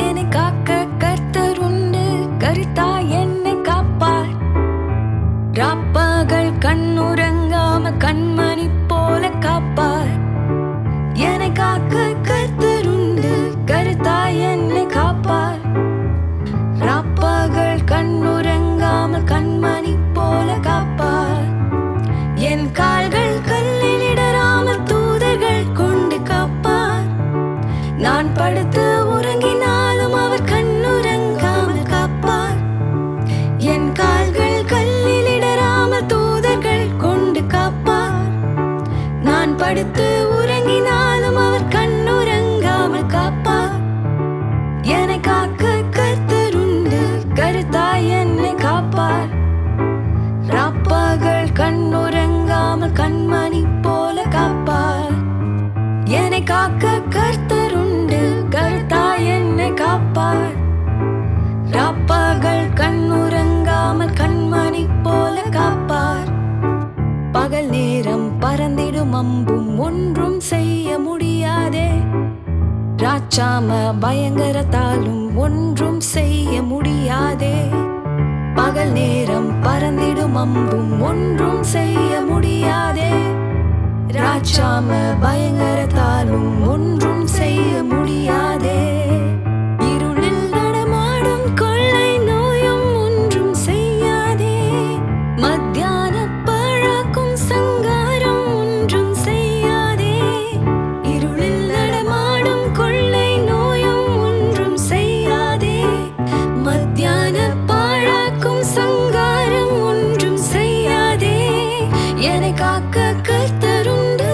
என்னை காக்க கர்த்தர் உண்டு, கர்த்தாய் என்னை காப்பார். ராப்பகல் கண்ணுறங்காம கண்மணி போல காப்பார். என்னை காக்க கர்த்தர் உண்டு, கர்த்தாய் என்னை காப்பார். ராப்பகல் கண்ணுறங்காமல் கண்மணி போல காப்பார். என் கால்கள் கல்லில் இடராமல் தூதர்கள் கொண்டு காப்பார். நான் படுத்து உறங்கினாலும் அவர் கண்ணுறங்காமல் காப்பார். என் கால்கள் கல்லில் இடராமல் தூதர்கள் கொண்டு காப்பார். நான் படுத்து உறங்கினாலும் அவர் கண்ணுறங்காமல் காப்பார். என்னை காக்க கர்த்தர் உண்டு, கர்த்தாய் என்னை காப்பார். ராப்பகல் கண்ணுறங்காமல் கண்மணி போல காப்பார். என்னை காக்க கர்த்தர் உண்டு, கர்த்தாய் என்னை காப்பார். ராப்பகல் கண்ணுறங்காமல் கண்மணி போல காப்பார். பகல் நேரம் பறந்திடும் அம்பும் ஒன்றும் செய்ய முடியாதே. ராட்சாம பயங்கரத்தாலும் ஒன்றும் செய்ய முடியாதே. பகல் நேரம் பறந்திடும் அம்பும் ஒன்றும் செய்ய முடியாதே. ராட்சாம பயங்கரத்தாலும் ஒன்றும் செய்ய முடியாதே. இருளில் நடமாடும் கொள்ளை நோயும் ஒன்றும் செய்யாதே. மத்தியான பழக்கும் சங்காரம் ஒன்றும் செய்யாதே. இருளில் நடமாடும் கொள்ளை நோயும் ஒன்றும் செய்யாதே. மத்தியான பழக்கும் சங்காரம் ஒன்றும் செய்யாதே. என்னை காக்க கர்த்தர் உண்டு.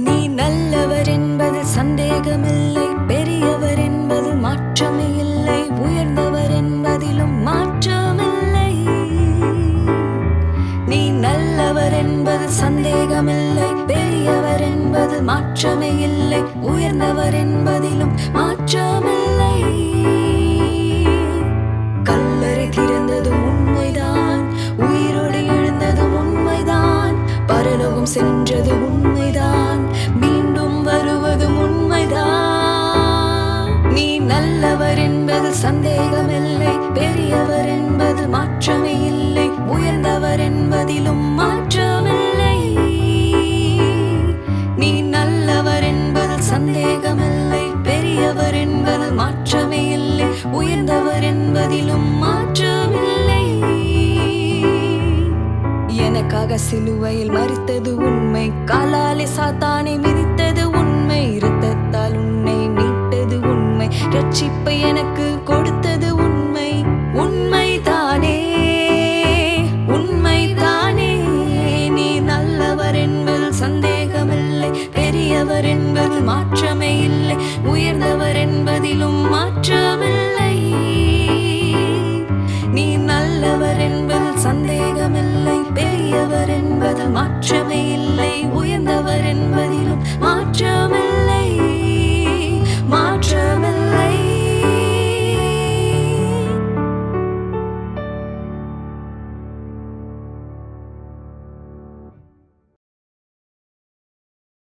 நீ நல்லவர் என்பது சந்தேகமில்லை, பெரியவர் என்பது மாற்றமே இல்லை, உயர்ந்தவர் என்பதிலும் மாற்றமில்லை. நீ நல்லவர் என்பது சந்தேகமில்லை, பெரியவர் என்பது மாற்றமே இல்லை, உயர்ந்தவர் என்பதிலும் மாற்றமில்லை. கல்லறை திறந்ததும் உண்மைதான், உயிரோடு எழுந்ததும் உண்மைதான், பரலோகம் சென்றது உண்மைதான், மீண்டும் வருவதும் உண்மைதான். நீ நல்லவர் என்பது சந்தேகமில்லை, பெரியவர் என்பது மாற்றமே இல்லை, உயர்ந்தவர் என்பதிலும் மாற்றமில்லை. நீ நல்லவர் என்பது சந்தேகமில்லை, பெரியவர் என்பது மாற்றமே இல்லை, உயர்ந்தவர் என்பதிலும் மாற்றமில்லை. எனக்காக சிலுவையில் மரித்தது உண்மை, காலாலே சாத்தானை மிதித்தது உண்மை, இரத்தத்தால் உன்னை மீட்டது உண்மை, ரட்சிப்பை எனக்கு கொடுத்தது உண்மை. உண்மைதானே, உண்மைதானே. நீ நல்லவர் என்பது சந்தேகமில்லை, பெரியவர் என்பது மாற்றமே இல்லை, உயர்ந்தவர் என்பதிலும் மாற்றமில்லை. நீ நல்லவர் என்பது சந்தேகமில்லை, பெரியவர் என்பது மாற்றமே இல்லை, உயர்ந்தவர் என்பதிலும்